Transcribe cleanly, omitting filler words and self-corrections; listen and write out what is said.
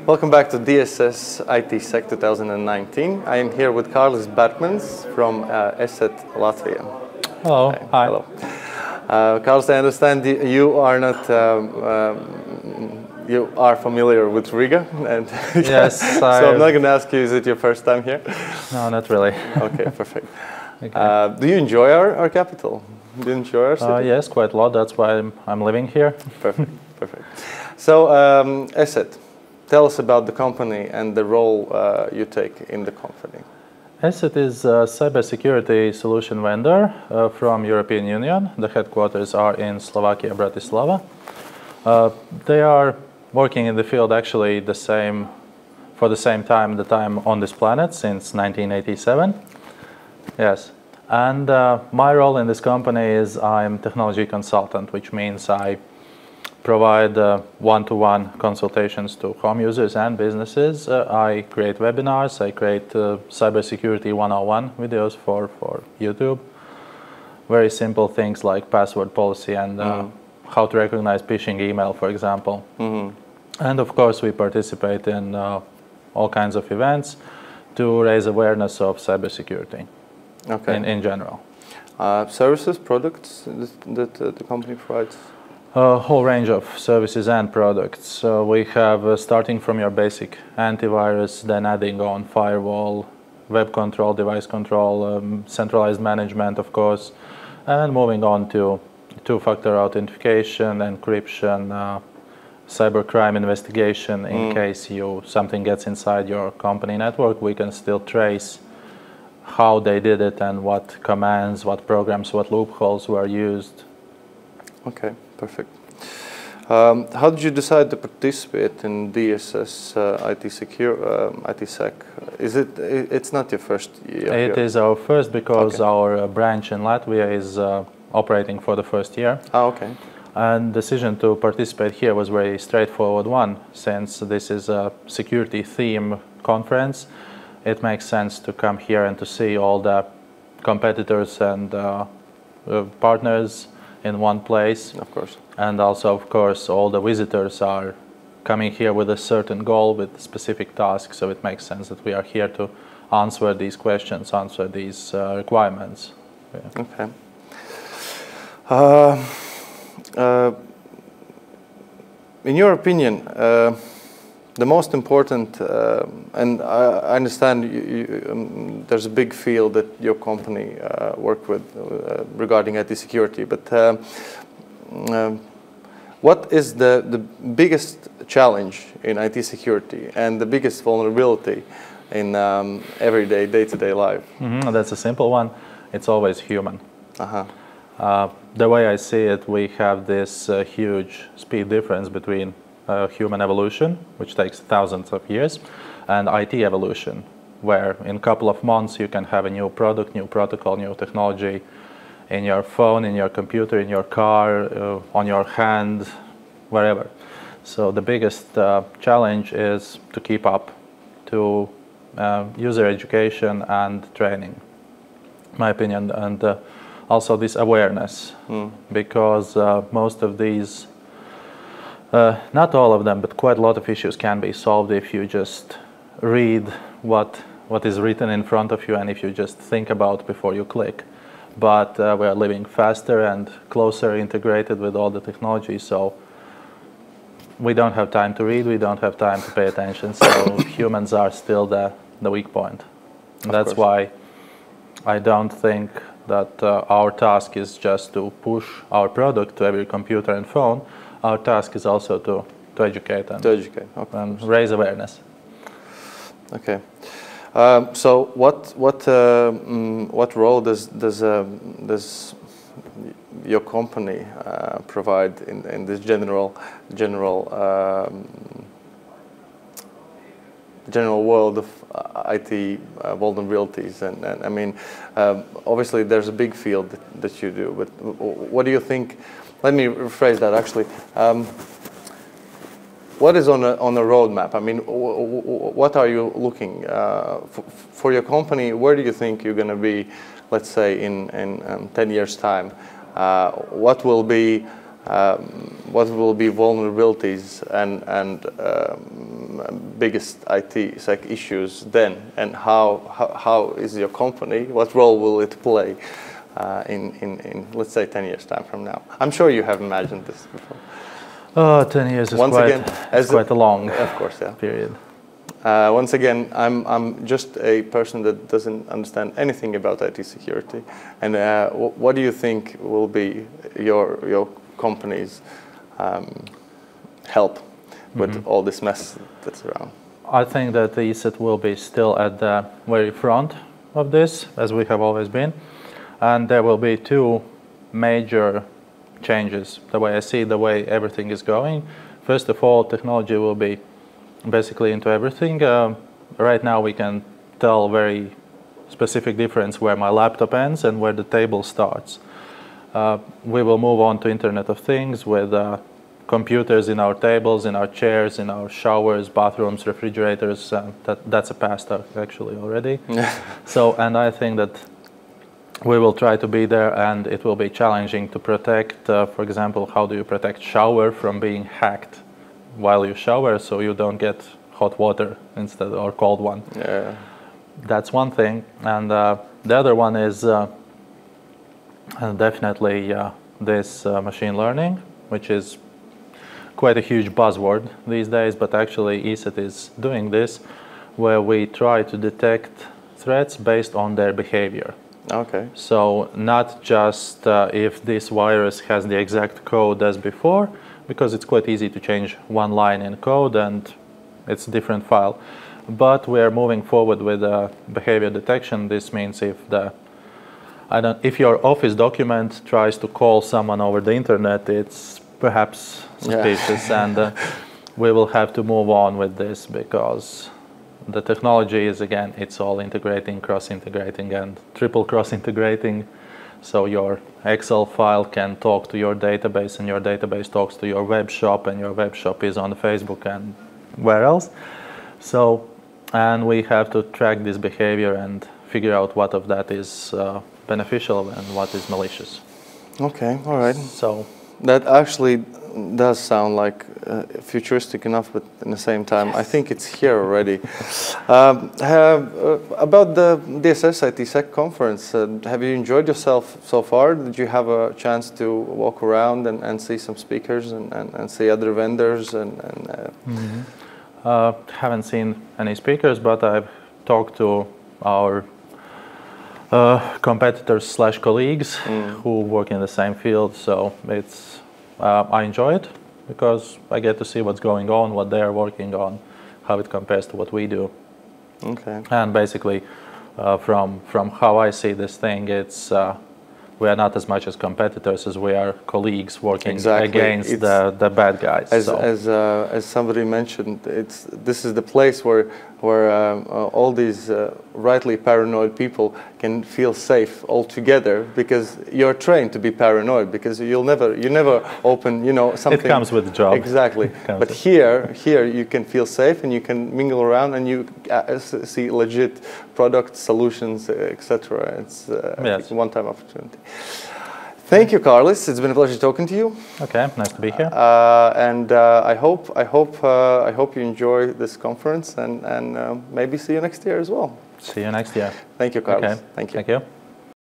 Welcome back to DSS ITSec 2019. I am here with Kārlis Bergmanis from ESET Latvia. Hello. Hi. Hello. Kārlis, I understand you are not you are familiar with Riga, and yes. So I'm not going to ask you. Is it your first time here? No, not really. Okay, perfect. Okay. Do you enjoy our capital? Do you enjoy our city? Yes, quite a lot. That's why I'm living here. Perfect. Perfect. So, ESET. Tell us about the company and the role you take in the company. ESET is a cybersecurity solution vendor from European Union. The headquarters are in Slovakia, Bratislava. They are working in the field actually for the same time on this planet since 1987. Yes. And my role in this company is I'm technology consultant, which means I provide one-to-one consultations to home users and businesses. I create webinars, I create cybersecurity 101 videos for YouTube. Very simple things like password policy and how to recognize phishing email, for example. And of course, we participate in all kinds of events to raise awareness of cybersecurity in general. Services, products that the company provides? A whole range of services and products. We have starting from your basic antivirus, then adding on firewall, web control, device control, centralized management, of course, and moving on to two-factor authentication, encryption, cybercrime investigation. In case something gets inside your company network, we can still trace how they did it and what commands, what programs, what loopholes were used. Okay. Perfect. How did you decide to participate in DSS ITSec? It's not your first year? It is our first because our branch in Latvia is operating for the first year. Okay. And the decision to participate here was very straightforward one. Since this is a security theme conference, it makes sense to come here and to see all the competitors and partners in one place. Of course. And also, of course, all the visitors are coming here with a certain goal, with specific tasks, so it makes sense that we are here to answer these questions, answer these requirements. Yeah. Okay. In your opinion, the most important, and I understand there's a big field that your company work with regarding IT security, but what is the biggest challenge in IT security and the biggest vulnerability in everyday, day-to-day life? That's a simple one. It's always human. The way I see it, we have this huge speed difference between human evolution, which takes thousands of years, and IT evolution, where in a couple of months you can have a new product, new protocol, new technology in your phone, in your computer, in your car, on your hand, wherever. So the biggest challenge is to keep up to user education and training, in my opinion, and also this awareness, because most of these not all of them, but quite a lot of issues can be solved if you just read what is written in front of you and if you just think about before you click. But we are living faster and closer integrated with all the technology, so we don't have time to read, we don't have time to pay attention, so humans are still the weak point. And that's why I don't think that our task is just to push our product to every computer and phone. Our task is also to educate and raise awareness. Okay. So what role does your company provide in this general world of IT vulnerabilities? And I mean, obviously there's a big field that you do, but what do you think? Let me rephrase that actually. What is on a roadmap? I mean, what are you looking for your company? Where do you think you're going to be, let's say, in 10 years' time? What will be what will be vulnerabilities and biggest IT sec issues then, and how is your company, what role will it play in let's say 10 years time from now? I'm sure you have imagined this before. Oh, 10 years is quite a long of course, yeah. period. Once again, I'm just a person that doesn't understand anything about IT security. And what do you think will be your company's help with all this mess that's around? I think that the ESET will be still at the very front of this, as we have always been. And there will be two major changes, the way I see the way everything is going. First of all, technology will be basically into everything. Right now we can tell very specific difference where my laptop ends and where the table starts. We will move on to Internet of Things with computers in our tables, in our chairs, in our showers, bathrooms, refrigerators. That's a past actually already. So, and I think that we will try to be there, and it will be challenging to protect, for example, how do you protect shower from being hacked while you shower so you don't get hot water instead or cold one. Yeah. That's one thing. And the other one is definitely this machine learning, which is quite a huge buzzword these days, but actually ESET is doing this, where we try to detect threats based on their behavior. Okay. So not just if this virus has the exact code as before, because it's quite easy to change one line in code and it's a different file. But we are moving forward with behavior detection. This means if your office document tries to call someone over the internet, it's perhaps suspicious, and we will have to move on with this because the technology is, again, it's all integrating, cross-integrating, and triple cross-integrating. So your Excel file can talk to your database, and your database talks to your web shop, and your web shop is on Facebook and where else. So, and we have to track this behavior and figure out what of that is beneficial and what is malicious. Okay, all right. So that actually does sound like futuristic enough, but at the same time, I think it's here already. About the DSS ITSec conference, have you enjoyed yourself so far? Did you have a chance to walk around and see some speakers and see other vendors? Haven't seen any speakers, but I've talked to our competitors / colleagues who work in the same field, so it's I enjoy it because I get to see what's going on, what they are working on, how it compares to what we do. Okay. And basically, from how I see this thing, it's we are not as much as competitors as we are colleagues working against the bad guys. As somebody mentioned, this is the place where all these rightly paranoid people can feel safe all together, because you're trained to be paranoid, because you never open something. It comes with the job. Exactly. But here you can feel safe and you can mingle around and you see legit product solutions, etc. It's a one-time opportunity. Thank you, Kārlis. It's been a pleasure talking to you. Okay, nice to be here. And I hope you enjoy this conference, and maybe see you next year as well. See you next year. Thank you, Kārlis. Okay. Thank you. Thank you.